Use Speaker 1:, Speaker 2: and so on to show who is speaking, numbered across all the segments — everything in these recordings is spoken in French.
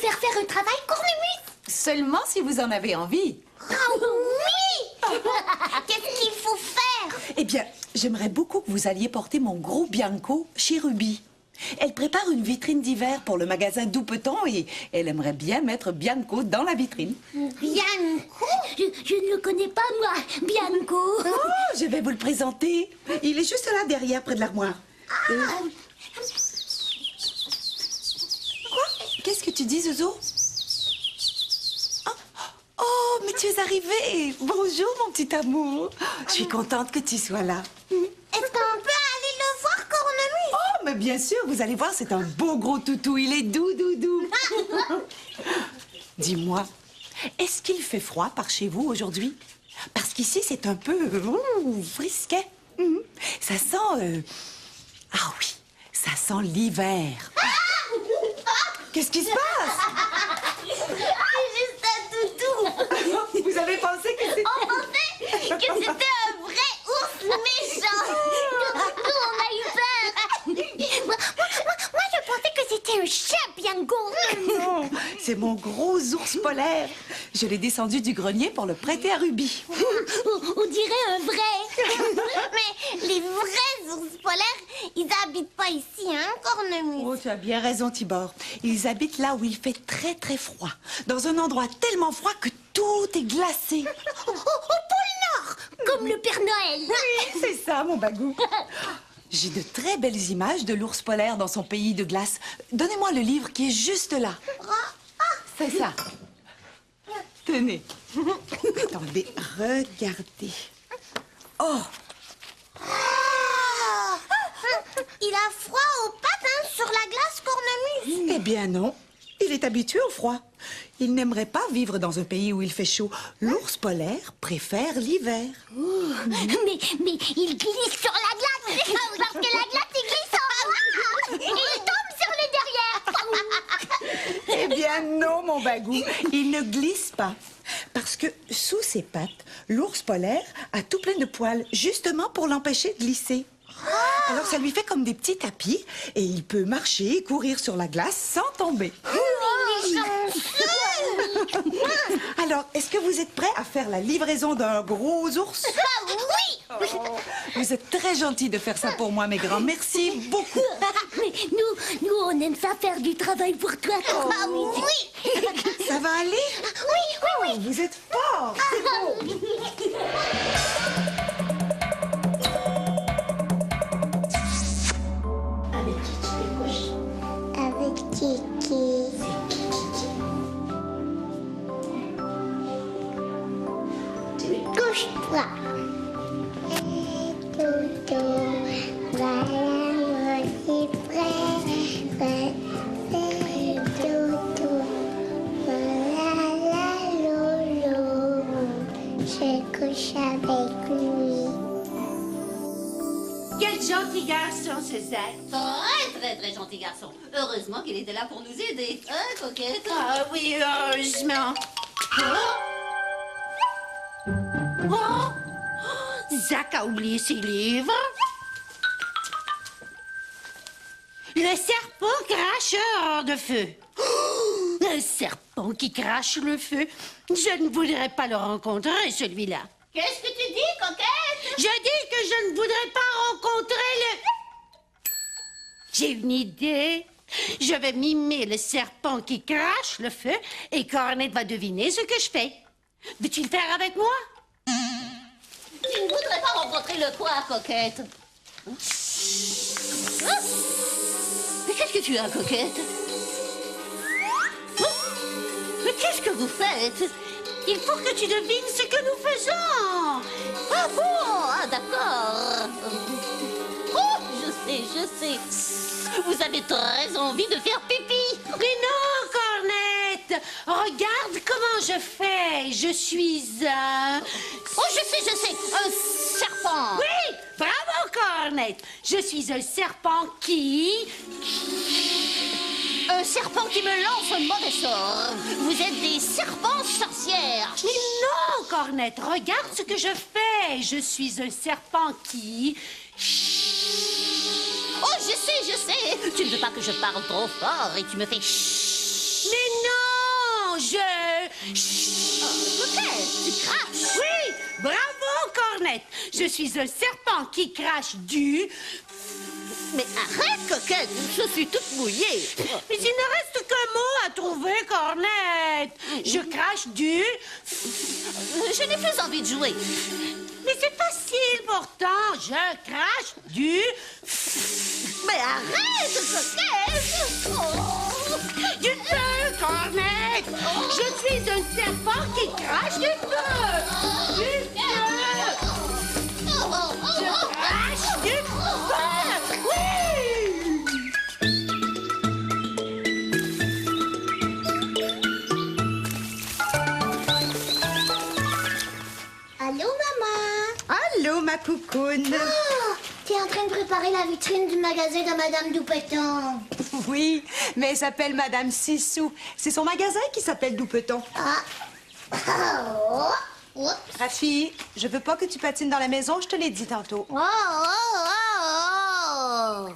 Speaker 1: faire faire un travail, Cornemuse?
Speaker 2: Seulement si vous en avez envie.
Speaker 1: Ah oui! Qu'est-ce qu'il faut faire?
Speaker 2: Eh bien, j'aimerais beaucoup que vous alliez porter mon gros Bianco chez Ruby. Elle prépare une vitrine d'hiver pour le magasin Doupeton et elle aimerait bien mettre Bianco dans la vitrine.
Speaker 1: Bianco? Je ne le connais pas, moi, Bianco.
Speaker 2: Oh, je vais vous le présenter. Il est juste là derrière, près de l'armoire. Quoi? Qu'est-ce que tu dis, Zozo? Oh, mais tu es arrivé. Bonjour, mon petit amour. Je suis contente que tu sois là.
Speaker 1: Est-ce qu'on peut aller le voir, Cornemuse?
Speaker 2: Oh, mais bien sûr, vous allez voir, c'est un beau gros toutou. Il est doux, doux, doux. Dis-moi, est-ce qu'il fait froid par chez vous aujourd'hui? Parce qu'ici, c'est un peu frisquet. Ça sent... Ah oui, ça sent l'hiver. Qu'est-ce qui se passe?
Speaker 1: C'est juste un toutou.
Speaker 2: Vous avez pensé que c'était...
Speaker 1: On pensait que c'était un vrai ours méchant. Nous, on a eu peur. Moi, je pensais que c'était un chat, Bianco.
Speaker 2: Non, c'est mon gros ours polaire. Je l'ai descendu du grenier pour le prêter à Ruby.
Speaker 1: On dirait un vrai. Mais les vrais ours polaires, ils habitent pas ici, hein, Cornemuse?
Speaker 2: Oh, tu as bien raison, Tibor. Ils habitent là où il fait très, très froid. Dans un endroit tellement froid que tout est glacé.
Speaker 1: Au pôle Nord, comme le Père Noël.
Speaker 2: Oui, c'est ça, mon bagou. J'ai de très belles images de l'ours polaire dans son pays de glace. Donnez-moi le livre qui est juste là. C'est ça. Tenez. Attendez, regardez. Oh!
Speaker 1: Il a froid aux pattes, hein, sur la glace, Cornemuse.
Speaker 2: Eh bien non, il est habitué au froid. Il n'aimerait pas vivre dans un pays où il fait chaud. L'ours polaire préfère l'hiver.
Speaker 1: Mais il glisse sur la glace. Parce que la glace, il glisse en bas. Et il tombe sur le derrière.
Speaker 2: Eh bien non, mon bagou, il ne glisse pas. Parce que sous ses pattes, l'ours polaire a tout plein de poils, justement pour l'empêcher de glisser. Alors ça lui fait comme des petits tapis et il peut marcher et courir sur la glace sans tomber.
Speaker 1: Il est chanceux.
Speaker 2: Alors, est-ce que vous êtes prêts à faire la livraison d'un gros ours?
Speaker 1: Ah oui.
Speaker 2: Vous êtes très gentils de faire ça pour moi, mes grands. Merci beaucoup.
Speaker 1: Mais nous, on aime ça faire du travail pour toi. Ah oui.
Speaker 2: Ça va aller?
Speaker 1: Oui.
Speaker 2: Oh, vous êtes forts. C'est beau.
Speaker 1: Avec Kiki. Couche-toi. Dodo, voilà, voici prêt. Dodo, voilà, Lolo. Je couche avec lui.
Speaker 3: Quel gentil garçon, ce Zach.
Speaker 4: Très gentil garçon. Heureusement qu'il était là pour nous aider. Hein, coquette?
Speaker 3: Ah oui, heureusement. Oh! Zach a oublié ses livres. Le serpent cracheur de feu. Un serpent qui crache le feu. Je ne voudrais pas le rencontrer, celui-là.
Speaker 4: Qu'est-ce que tu dis, coquette?
Speaker 3: Je dis que je ne voudrais pas rencontrer le... J'ai une idée. Je vais mimer le serpent qui crache le feu et Cornette va deviner ce que je fais. Veux-tu le faire avec moi?
Speaker 4: Tu ne voudrais pas rencontrer le quoi, coquette? Hein? Mais qu'est-ce que tu as, coquette? Hein? Mais qu'est-ce que vous faites?
Speaker 3: Il faut que tu devines ce que nous faisons.
Speaker 4: Ah bon? Ah, d'accord. Oh, je sais. Vous avez très envie de faire pipi.
Speaker 3: Mais non, Cornette. Regarde comment je fais. Je suis un...
Speaker 4: Oh, je sais, un serpent.
Speaker 3: Oui, bravo, Cornette. Je suis un serpent qui...
Speaker 4: Un serpent qui me lance un mauvais sort. Vous êtes des serpents sorcières.
Speaker 3: Mais non, Cornette, regarde ce que je fais. Je suis un serpent qui...
Speaker 4: Oh, je sais. Tu ne veux pas que je parle trop fort et tu me fais chut.
Speaker 3: Mais non,
Speaker 1: Coquette, tu craches.
Speaker 3: Oui, bravo, Cornette. Je suis un serpent qui crache du...
Speaker 4: Mais arrête, coquette, je suis toute mouillée.
Speaker 3: Mais il ne reste qu'un mot à trouver, Cornette. Je crache du...
Speaker 4: Je n'ai plus envie de jouer.
Speaker 3: Mais c'est facile pourtant. Je crache du...
Speaker 4: Mais arrête, coquette. Oh.
Speaker 3: Du feu, Cornette. Je suis un serpent qui crache du feu. Du feu. Je crache du feu. Oui.
Speaker 1: Allô, maman?
Speaker 2: Allô, ma coucoune.
Speaker 1: Oh, t'es en train de préparer la vitrine du magasin de Madame Doupeton.
Speaker 2: Oui, mais elle s'appelle Madame Sissou. C'est son magasin qui s'appelle Doupeton.
Speaker 1: Ah. Oh. Oups.
Speaker 2: Rafi, je veux pas que tu patines dans la maison, je te l'ai dit tantôt.
Speaker 1: Oh, oh, oh, oh.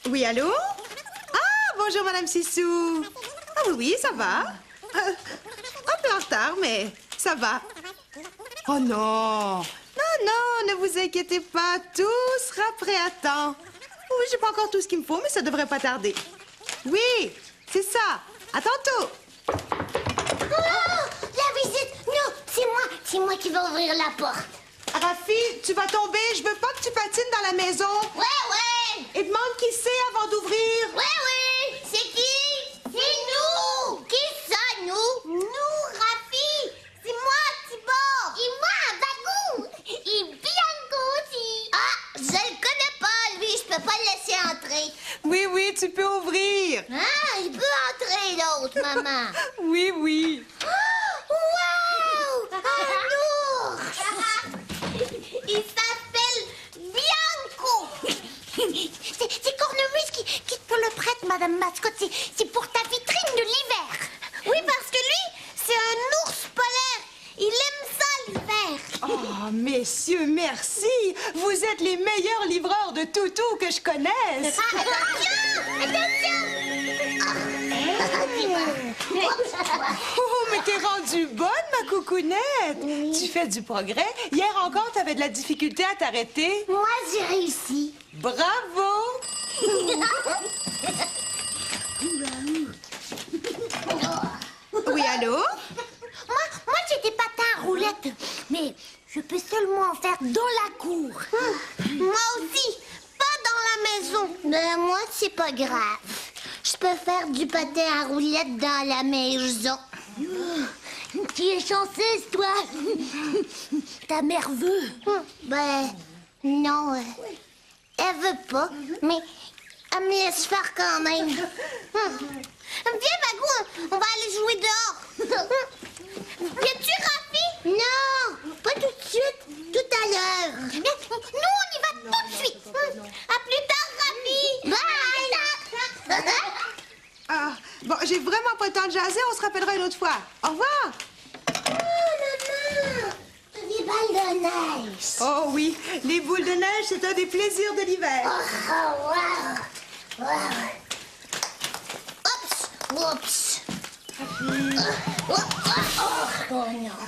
Speaker 2: Oui, allô? Ah, bonjour, Madame Sissou. Ah oui, oui, ça va. Un peu en retard, mais ça va. Oh non! Non, non, ne vous inquiétez pas, tout sera prêt à temps. Oui, j'ai pas encore tout ce qu'il me faut, mais ça devrait pas tarder. Oui, c'est ça. À tantôt.
Speaker 1: Oh, la visite! Non, c'est moi qui vais ouvrir la porte.
Speaker 2: Rafi, tu vas tomber. Je veux pas que tu patines dans la maison.
Speaker 1: Ouais, ouais!
Speaker 2: Et demande qui c'est avant d'ouvrir.
Speaker 1: Ouais, ouais! C'est qui? C'est nous! Qui ça, nous? Nous, Rafi! C'est moi, Tibor! Et moi, Bagou! Et Bianco aussi! Ah, je le connais pas, lui. Je peux pas le laisser entrer.
Speaker 2: Oui, oui, tu peux ouvrir.
Speaker 1: Ah, il peut entrer, l'autre, maman.
Speaker 2: Oui, oui.
Speaker 1: Wow! Un ours! Il s'appelle Bianco! C'est Cornemuse qui te le prête, Madame Mascotte. C'est pour ta vitrine de l'hiver. Oui, parce que lui, c'est un ours polaire. Il aime ça, l'hiver.
Speaker 2: Oh, messieurs, merci. Vous êtes les meilleurs livreurs de toutous que je connaisse.
Speaker 1: Ah, attention! Attention!
Speaker 2: Oh, mais t'es rendue bonne, ma coucounette. Tu fais du progrès. Hier encore, t'avais de la difficulté à t'arrêter.
Speaker 1: Moi, j'ai réussi.
Speaker 2: Bravo. Oui, allô?
Speaker 1: Moi j'ai des patins à roulettes, mais je peux seulement en faire dans la cour. Moi aussi, pas dans la maison. Mais moi, c'est pas grave. Je peux faire du patin à roulettes dans la maison. Tu es chanceuse, toi. Ta mère veut. Ben, non. Elle veut pas, mais elle me laisse faire quand même. Viens, Bagou, on va aller jouer dehors. Viens-tu, Rafi? Non, pas tout de suite, tout à l'heure. Nous, on y va tout de suite. À plus tard, Rafi. Bye.
Speaker 2: Ah, bon, j'ai vraiment pas le temps de jaser. On se rappellera une autre fois. Au revoir.
Speaker 1: Oh, maman, des balles de neige.
Speaker 2: Oh oui, les boules de neige, c'est un des plaisirs de l'hiver.
Speaker 1: Oh, wow. Wow. Oups, oups. Oh non.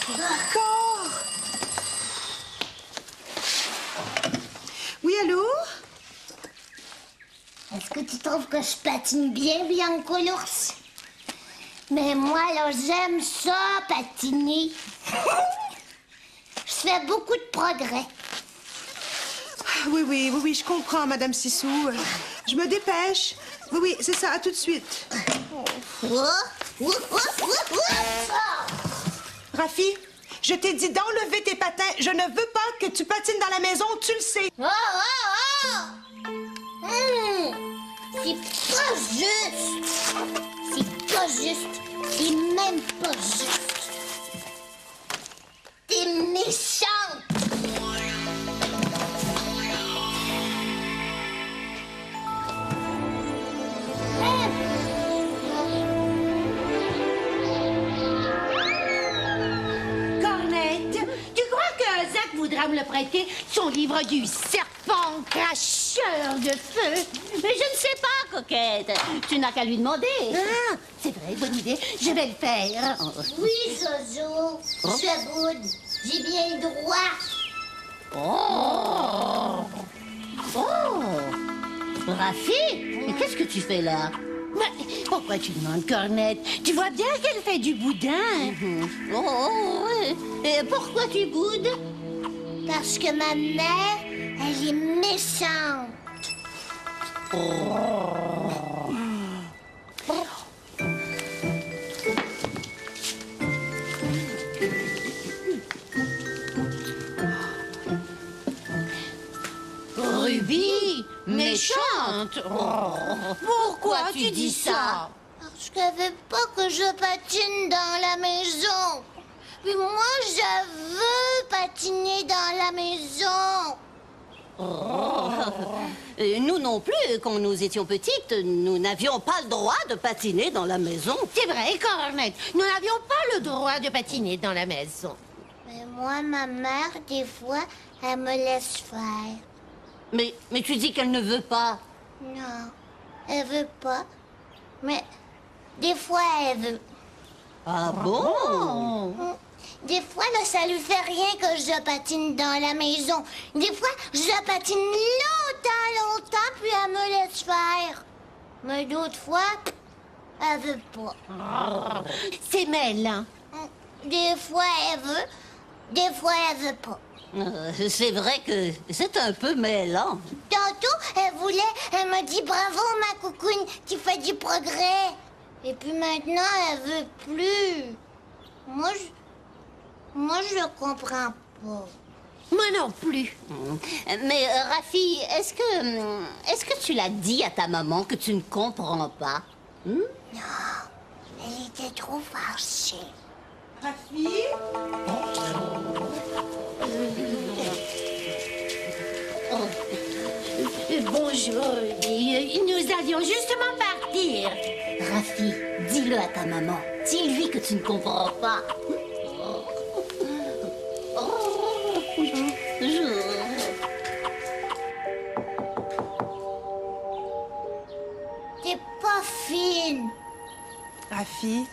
Speaker 2: Encore. Oui, allô?
Speaker 1: Est-ce que tu trouves que je patine bien, Bianco l'ours? Mais moi, là, j'aime ça, patiner. Je fais beaucoup de progrès.
Speaker 2: Oui, oui, oui, oui, je comprends, Madame Sissou. Je me dépêche. Oui, oui, c'est ça, à tout de suite. Rafi, je t'ai dit d'enlever tes patins. Je ne veux pas que tu patines dans la maison, tu le sais.
Speaker 1: Oh, oh, oh! C'est pas juste. C'est pas juste. C'est même pas juste. T'es méchante.
Speaker 3: Cornette, tu crois que Zach voudra me le prêter, son livre du serpent craché? cracheur de feu.
Speaker 4: Mais je ne sais pas, coquette. Tu n'as qu'à lui demander.
Speaker 3: Ah, c'est vrai, bonne idée. Je vais le faire.
Speaker 1: Oui, Jojo. Je boude. J'ai bien le droit.
Speaker 4: Rafi, mais qu'est-ce que tu fais là?
Speaker 3: Mais pourquoi tu demandes, Cornette? Tu vois bien qu'elle fait du boudin.
Speaker 4: Ouais. Et pourquoi tu boudes?
Speaker 1: Parce que ma mère, elle est méchante.
Speaker 3: Ruby, méchante. Pourquoi tu dis ça?
Speaker 1: Parce qu'elle veut pas que je patine dans la maison. Puis moi, je veux patiner dans la maison.
Speaker 4: Nous non plus, quand nous étions petites, nous n'avions pas le droit de patiner dans la maison.
Speaker 3: C'est vrai, Cornette. Nous n'avions pas le droit de patiner dans la maison.
Speaker 1: Mais moi, ma mère, des fois, elle me laisse faire.
Speaker 4: Mais tu dis qu'elle ne veut pas.
Speaker 1: Non, elle veut pas. Mais des fois, elle veut.
Speaker 4: Ah bon?
Speaker 1: Des fois, là, ça lui fait rien que je patine dans la maison. Des fois, je patine longtemps, puis elle me laisse faire. Mais d'autres fois, elle veut pas.
Speaker 3: C'est mêlant.
Speaker 1: Des fois, elle veut. Des fois, elle veut pas.
Speaker 4: C'est vrai que c'est un peu mêlant.
Speaker 1: Tantôt, elle m'a dit bravo, ma coucoune, tu fais du progrès. Et puis maintenant, elle veut plus. Moi, je comprends pas.
Speaker 3: Moi non plus.
Speaker 4: Mais Rafi, est-ce que tu l'as dit à ta maman que tu ne comprends pas?
Speaker 1: Non, elle était trop fâchée.
Speaker 2: Rafi?
Speaker 3: Bonjour, Ruby. Nous allions justement partir.
Speaker 4: Rafi, dis-le à ta maman. Dis-lui que tu ne comprends pas.
Speaker 1: T'es pas fine.
Speaker 5: Rafi,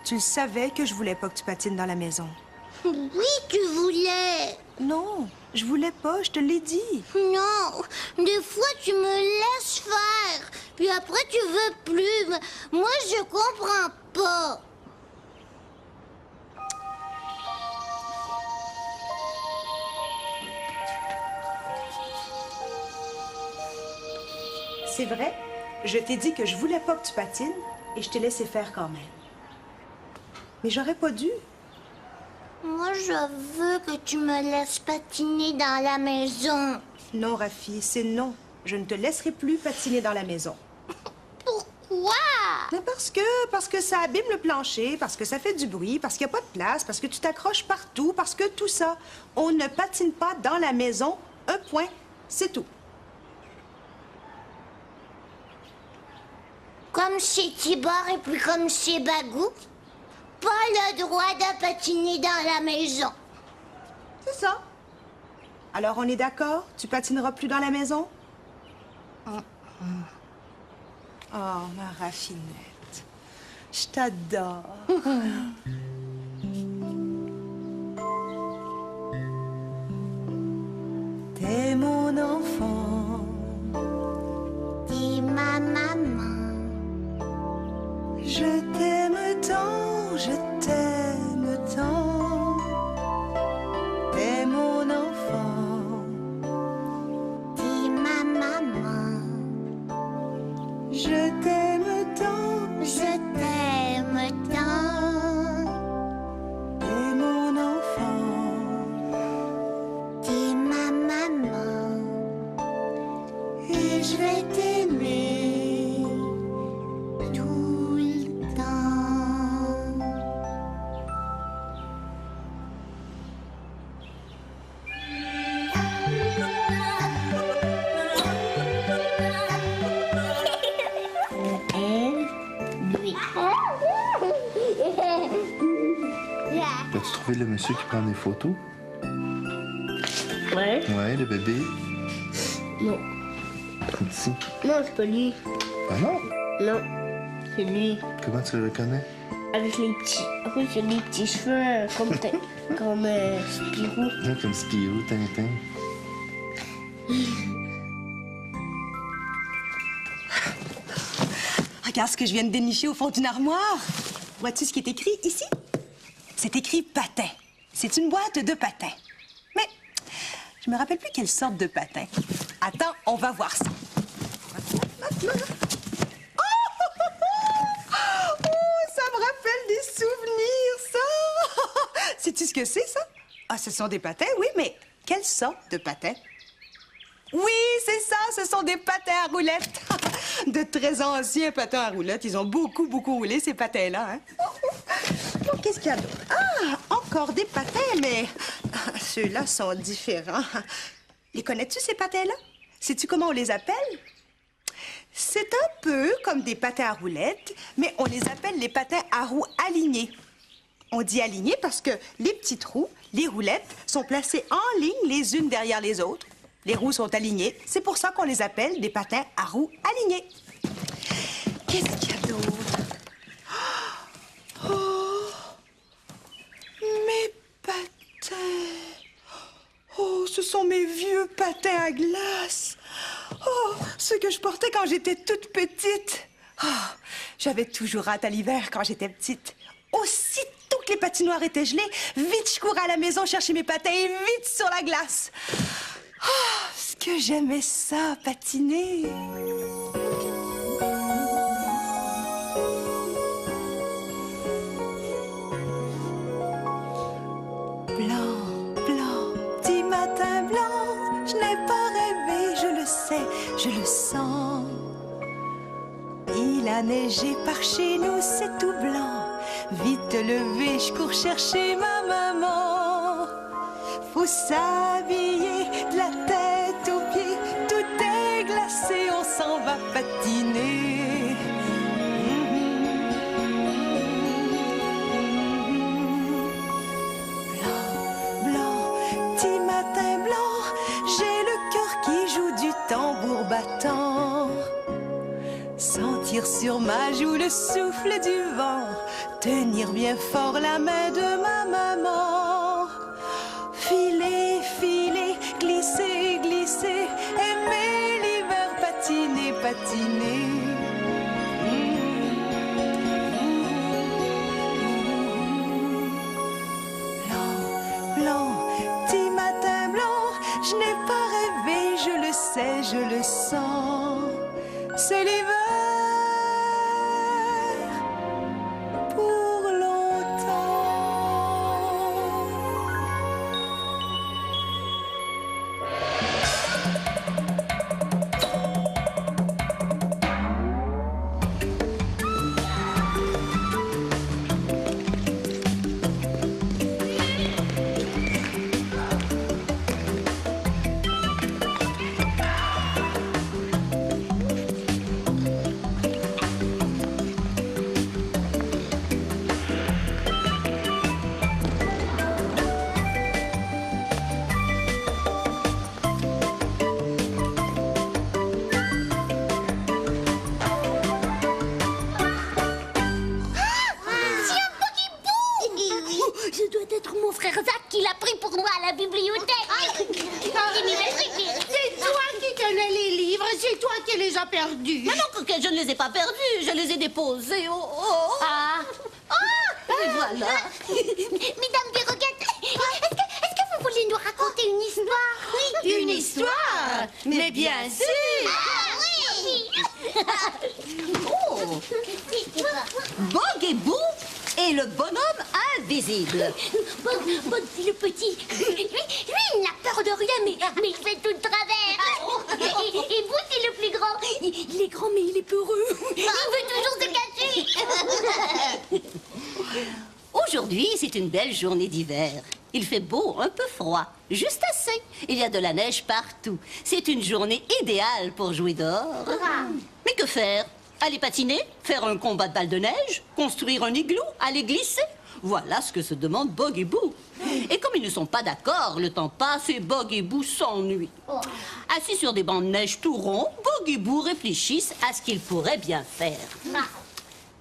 Speaker 5: tu le savais que je voulais pas que tu patines dans la maison.
Speaker 1: Oui, tu voulais.
Speaker 5: Non, je voulais pas, je te l'ai dit.
Speaker 1: Non, des fois tu me laisses faire, puis après tu veux plus. Mais moi, je comprends pas.
Speaker 5: C'est vrai, je t'ai dit que je voulais pas que tu patines et je t'ai laissé faire quand même. Mais j'aurais pas dû.
Speaker 1: Moi, je veux que tu me laisses patiner dans la maison.
Speaker 5: Non, Rafi, c'est non. Je ne te laisserai plus patiner dans la maison.
Speaker 1: Pourquoi?
Speaker 5: Mais parce que ça abîme le plancher, parce que ça fait du bruit, parce qu'il n'y a pas de place, parce que tu t'accroches partout, parce que tout ça. On ne patine pas dans la maison, un point, c'est tout.
Speaker 1: Comme chez Tibor et puis comme chez Bagou, pas le droit de patiner dans la maison.
Speaker 5: C'est ça. Alors on est d'accord? Tu patineras plus dans la maison? Oh, ma raffinette. Je t'adore. T'es mon enfant.
Speaker 1: T'es ma maman.
Speaker 5: Je t'aime tant, je t'aime tant. T'es mon enfant.
Speaker 1: T'es ma maman.
Speaker 5: Je t'aime tant,
Speaker 1: Je t'aime tant.
Speaker 5: t'es mon enfant.
Speaker 1: T'es ma maman.
Speaker 5: Et je vais t'aimer
Speaker 1: Tout le temps. Lui.
Speaker 6: As-tu trouvé le monsieur qui prend des photos?
Speaker 3: Ouais.
Speaker 6: Ouais, le bébé.
Speaker 3: Non.
Speaker 6: Ici.
Speaker 1: Non, c'est pas lui.
Speaker 6: Ah non?
Speaker 1: Non, c'est lui.
Speaker 6: Comment tu le reconnais?
Speaker 1: Avec les petits... Oui, c'est les petits cheveux comme... comme Spirou.
Speaker 6: Non, comme Spirou, Tintin.
Speaker 5: Regarde ce que je viens de dénicher au fond d'une armoire. Vois-tu ce qui est écrit ici? C'est écrit patin. C'est une boîte de patins. Mais je me rappelle plus quelle sorte de patin. Attends, on va voir ça. Oh, ça me rappelle des souvenirs, ça! Sais-tu ce que c'est, ça? Ah, ce sont des patins, oui, mais quelle sorte de patins? Oui, c'est ça, ce sont des patins à roulettes. De très anciens patins à roulettes. Ils ont beaucoup roulé, ces patins-là. Hein? Oh, qu'est-ce qu'il y a d'autre? Ah, encore des patins, mais ceux-là sont différents. Les connais-tu, ces patins-là? Sais-tu comment on les appelle? C'est un peu comme des patins à roulettes, mais on les appelle les patins à roues alignés. On dit alignés parce que les petits trous, les roulettes, sont placés en ligne les unes derrière les autres. Les roues sont alignées. C'est pour ça qu'on les appelle des patins à roues alignés. Qu'est-ce qu'il y a d'autre? Oh! Mes patins! Oh, ce sont mes vieux patins à glace! Oh, ceux que je portais quand j'étais toute petite! Oh, j'avais toujours hâte à l'hiver quand j'étais petite. Aussitôt que les patinoires étaient gelées, vite je courais à la maison chercher mes patins et vite sur la glace. Oh, ce que j'aimais ça, patiner. Blanc, blanc, petit matin blanc, je n'ai pas rêvé, je le sais, je le sens. Il a neigé par chez nous, c'est tout blanc. Vite levé, je cours chercher ma maman. Faut s'habiller de la tête aux pieds, tout est glacé, on s'en va patiner. Blanc, blanc, petit matin blanc, j'ai le cœur qui joue du tambour battant. Sentir sur ma joue le souffle du vent, tenir bien fort la main de ma maman. Filer, filer, glisser, glisser, aimer l'hiver, patiner, patiner. Blanc, blanc, petit matin blanc, je n'ai pas rêvé, je le sais, je le sens. C'est l'hiver.
Speaker 4: Perdus. Mais non, Coquette, je ne les ai pas perdus. Je les ai déposés. Ah! Et voilà.
Speaker 1: Mesdames Perroquettes, est-ce que vous voulez nous raconter une histoire? Oui.
Speaker 3: Une histoire? Mais bien sûr!
Speaker 1: Ah oui!
Speaker 4: Bog et Boo et le bonhomme invisible.
Speaker 1: Bog, c'est le petit. Lui, il n'a peur de rien, mais il fait tout de travers. Et Boo, c'est le plus grand. Il est grand, mais il est peureux. Il veut toujours se cacher.
Speaker 4: Aujourd'hui, c'est une belle journée d'hiver. Il fait beau, un peu froid, juste assez. Il y a de la neige partout. C'est une journée idéale pour jouer dehors. Mais que faire? Aller patiner? Faire un combat de balles de neige? Construire un igloo? Aller glisser? Voilà ce que se demandent Bog et Boo. Et comme ils ne sont pas d'accord, le temps passe et Bog et Boo s'ennuient. Assis sur des bancs de neige tout ronds, Bog Bog et Boo réfléchissent à ce qu'ils pourraient bien faire.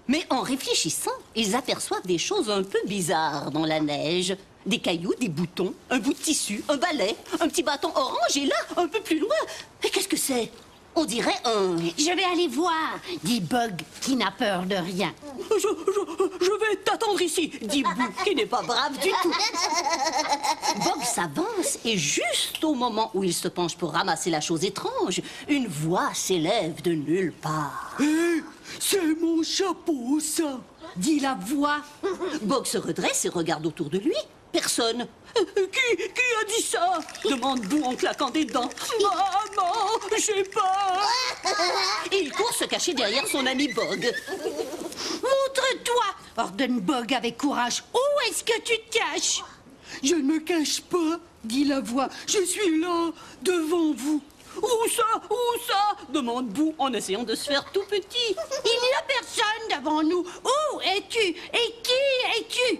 Speaker 4: Mais en réfléchissant, ils aperçoivent des choses un peu bizarres dans la neige. Des cailloux, des boutons, un bout de tissu, un balai, un petit bâton orange et là, un peu plus loin. Mais qu'est-ce que c'est? On dirait un...
Speaker 3: Je vais aller voir, dit Bug, qui n'a peur de rien.
Speaker 4: Je vais t'attendre ici, dit Boo, qui n'est pas brave du tout. Bog s'avance et juste au moment où il se penche pour ramasser la chose étrange, une voix s'élève de nulle part.
Speaker 7: Hé, c'est mon chapeau, ça.
Speaker 4: Dit la voix. Bog se redresse et regarde autour de lui. Personne.
Speaker 7: Qui a dit ça?
Speaker 4: Demande Boo en claquant des dents.
Speaker 7: Maman, j'ai peur.
Speaker 4: Il court se cacher derrière son ami Bog.
Speaker 3: Montre-toi, ordonne Bug avec courage. Où est-ce que tu te caches?
Speaker 7: Je ne me cache pas, dit la voix. Je suis là, devant vous. Où ça? Où ça?
Speaker 4: Demande Boo en essayant de se faire tout petit.
Speaker 3: Il n'y a personne devant nous. Où es-tu? Et qui es-tu?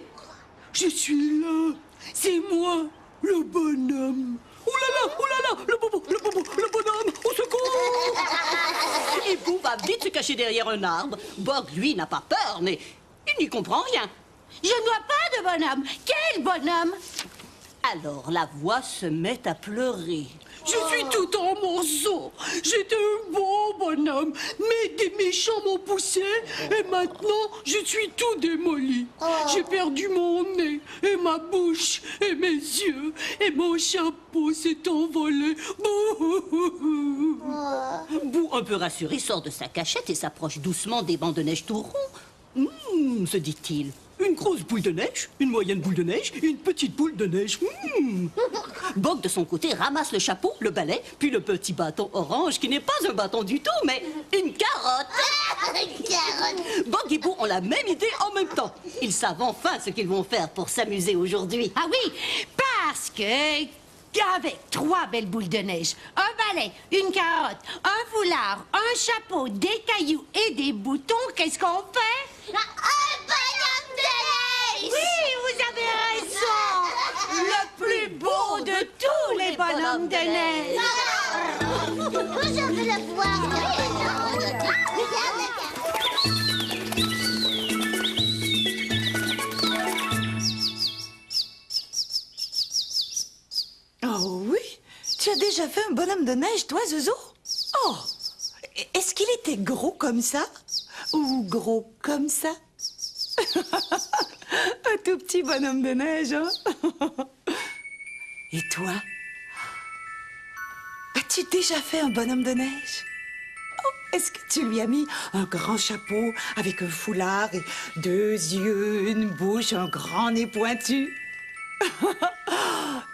Speaker 7: Je suis là. C'est moi, le bonhomme. Oh là là, le bonhomme, au secours!
Speaker 4: Et Boo va vite se cacher derrière un arbre. Bog, lui, n'a pas peur, mais il n'y comprend rien.
Speaker 3: Je ne vois pas de bonhomme. Quel bonhomme?
Speaker 4: Alors la voix se met à pleurer.
Speaker 7: Je suis tout en morceaux. J'étais un beau bonhomme, mais des méchants m'ont poussé et maintenant je suis tout démoli. J'ai perdu mon nez et ma bouche et mes yeux et mon chapeau s'est envolé. Bouh.
Speaker 4: Boo, un peu rassuré, sort de sa cachette et s'approche doucement des bancs de neige tout ronds. Se dit-il.
Speaker 7: Une grosse boule de neige, une moyenne boule de neige et une petite boule de neige.
Speaker 4: Bog, de son côté, ramasse le chapeau, le balai, puis le petit bâton orange, qui n'est pas un bâton du tout, mais une carotte. Bog et Boo ont la même idée en même temps. Ils savent enfin ce qu'ils vont faire pour s'amuser aujourd'hui.
Speaker 3: Ah oui, parce que... Avec 3 belles boules de neige, un balai, une carotte, un foulard, un chapeau, des cailloux et des boutons, qu'est-ce qu'on fait?
Speaker 1: Un bonhomme de neige!
Speaker 3: Oui, vous avez raison! Le plus beau de tous les bonhommes de neige!
Speaker 1: Je veux le voir. Regarde.
Speaker 2: Oh oui? Tu as déjà fait un bonhomme de neige, toi, Zozo? Oh! Est-ce qu'il était gros comme ça? Ou gros comme ça? Un tout petit bonhomme de neige, hein? Et toi? As-tu déjà fait un bonhomme de neige? Oh, est-ce que tu lui as mis un grand chapeau avec un foulard et 2 yeux, une bouche, un grand nez pointu?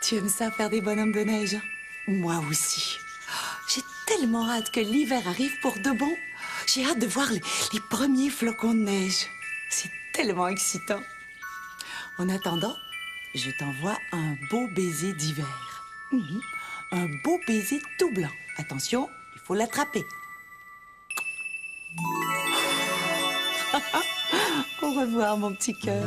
Speaker 2: Tu aimes ça, faire des bonhommes de neige? Moi aussi. J'ai tellement hâte que l'hiver arrive pour de bon. J'ai hâte de voir les premiers flocons de neige. C'est tellement excitant. En attendant, je t'envoie un beau baiser d'hiver. Un beau baiser tout blanc. Attention, il faut l'attraper. Au revoir, mon petit cœur.